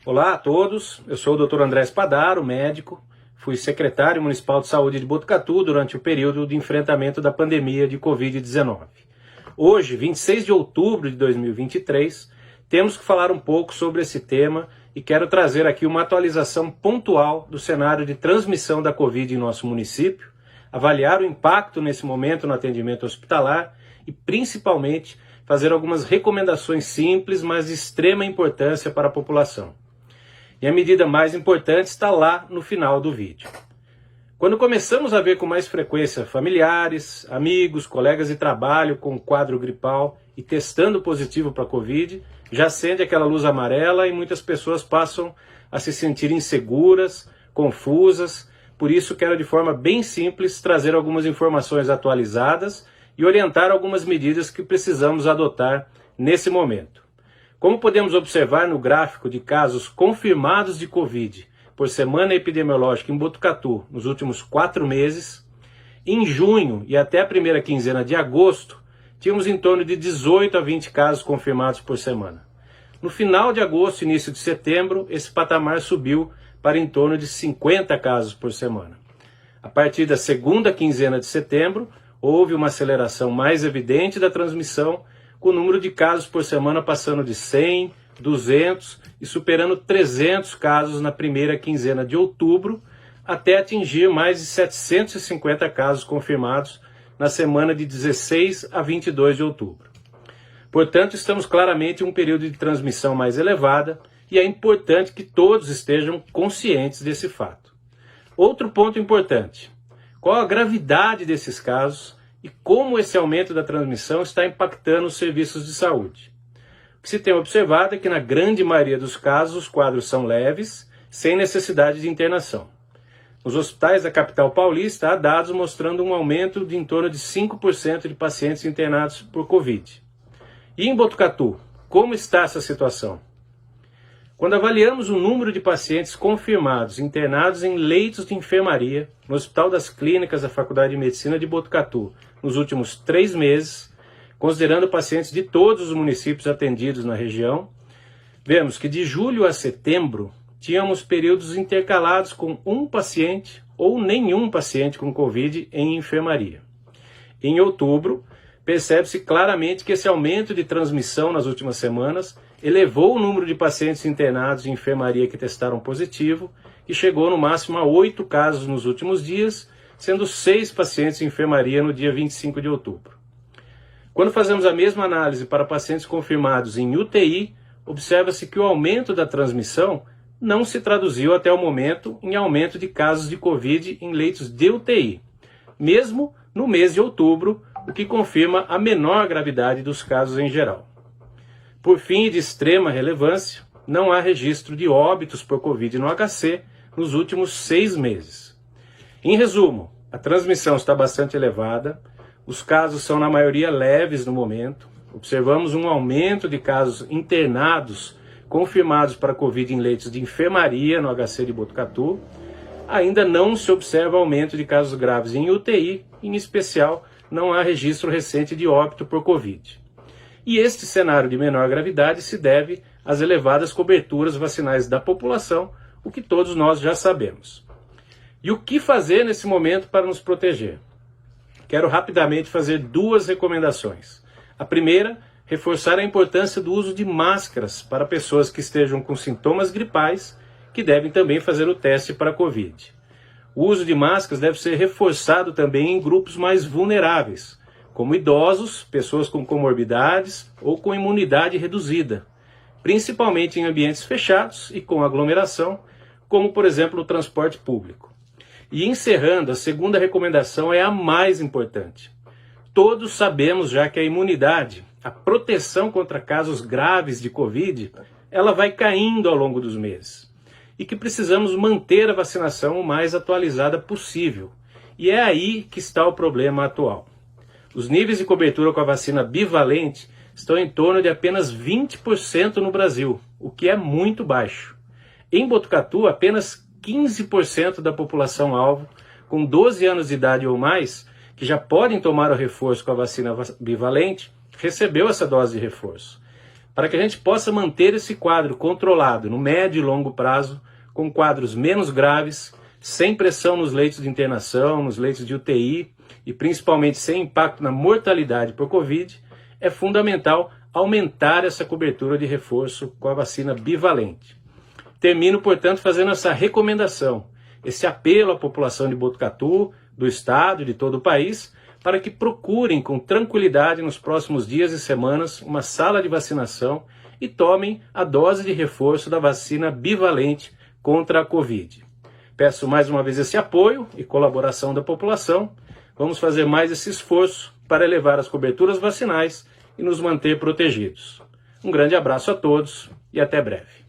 Olá a todos, eu sou o Dr. André Spadaro, médico, fui secretário municipal de saúde de Botucatu durante o período de enfrentamento da pandemia de Covid-19. Hoje, 26 de outubro de 2023, temos que falar um pouco sobre esse tema e quero trazer aqui uma atualização pontual do cenário de transmissão da Covid em nosso município, avaliar o impacto nesse momento no atendimento hospitalar e, principalmente, fazer algumas recomendações simples, mas de extrema importância para a população. E a medida mais importante está lá no final do vídeo. Quando começamos a ver com mais frequência familiares, amigos, colegas de trabalho com quadro gripal e testando positivo para a Covid, já acende aquela luz amarela e muitas pessoas passam a se sentir inseguras, confusas. Por isso quero de forma bem simples trazer algumas informações atualizadas e orientar algumas medidas que precisamos adotar nesse momento. Como podemos observar no gráfico de casos confirmados de Covid por semana epidemiológica em Botucatu nos últimos 4 meses, em junho e até a primeira quinzena de agosto, tínhamos em torno de 18 a 20 casos confirmados por semana. No final de agosto e início de setembro, esse patamar subiu para em torno de 50 casos por semana. A partir da segunda quinzena de setembro, houve uma aceleração mais evidente da transmissão, com o número de casos por semana passando de 100, 200 e superando 300 casos na primeira quinzena de outubro, até atingir mais de 750 casos confirmados na semana de 16 a 22 de outubro. Portanto, estamos claramente em um período de transmissão mais elevada e é importante que todos estejam conscientes desse fato. Outro ponto importante: qual a gravidade desses casos e como esse aumento da transmissão está impactando os serviços de saúde. O que se tem observado é que na grande maioria dos casos os quadros são leves, sem necessidade de internação. Nos hospitais da capital paulista há dados mostrando um aumento de em torno de 5% de pacientes internados por Covid. E em Botucatu, como está essa situação? Quando avaliamos o número de pacientes confirmados internados em leitos de enfermaria no Hospital das Clínicas da Faculdade de Medicina de Botucatu nos últimos 3 meses, considerando pacientes de todos os municípios atendidos na região, vemos que de julho a setembro tínhamos períodos intercalados com um paciente ou nenhum paciente com Covid em enfermaria. Em outubro, percebe-se claramente que esse aumento de transmissão nas últimas semanas elevou o número de pacientes internados em enfermaria que testaram positivo e chegou no máximo a 8 casos nos últimos dias, sendo 6 pacientes em enfermaria no dia 25 de outubro. Quando fazemos a mesma análise para pacientes confirmados em UTI, observa-se que o aumento da transmissão não se traduziu até o momento em aumento de casos de Covid em leitos de UTI, mesmo no mês de outubro, o que confirma a menor gravidade dos casos em geral. Por fim, e de extrema relevância, não há registro de óbitos por Covid no HC nos últimos 6 meses. Em resumo, a transmissão está bastante elevada, os casos são na maioria leves no momento, observamos um aumento de casos internados confirmados para Covid em leitos de enfermaria no HC de Botucatu, ainda não se observa aumento de casos graves em UTI, em especial não há registro recente de óbito por Covid. E este cenário de menor gravidade se deve às elevadas coberturas vacinais da população, o que todos nós já sabemos. E o que fazer nesse momento para nos proteger? Quero rapidamente fazer 2 recomendações. A primeira, reforçar a importância do uso de máscaras para pessoas que estejam com sintomas gripais, que devem também fazer o teste para Covid. O uso de máscaras deve ser reforçado também em grupos mais vulneráveis, como idosos, pessoas com comorbidades ou com imunidade reduzida, principalmente em ambientes fechados e com aglomeração, como por exemplo no transporte público. E encerrando, a segunda recomendação é a mais importante. Todos sabemos já que a imunidade, a proteção contra casos graves de Covid, ela vai caindo ao longo dos meses. E que precisamos manter a vacinação o mais atualizada possível. E é aí que está o problema atual. Os níveis de cobertura com a vacina bivalente estão em torno de apenas 20% no Brasil, o que é muito baixo. Em Botucatu, apenas 15% da população-alvo, com 12 anos de idade ou mais, que já podem tomar o reforço com a vacina bivalente, recebeu essa dose de reforço. para que a gente possa manter esse quadro controlado no médio e longo prazo, com quadros menos graves, sem pressão nos leitos de internação, nos leitos de UTI e principalmente sem impacto na mortalidade por Covid, é fundamental aumentar essa cobertura de reforço com a vacina bivalente. Termino, portanto, fazendo essa recomendação, esse apelo à população de Botucatu, do estado e de todo o país, para que procurem com tranquilidade nos próximos dias e semanas uma sala de vacinação e tomem a dose de reforço da vacina bivalente contra a Covid. Peço mais uma vez esse apoio e colaboração da população. Vamos fazer mais esse esforço para elevar as coberturas vacinais e nos manter protegidos. Um grande abraço a todos e até breve.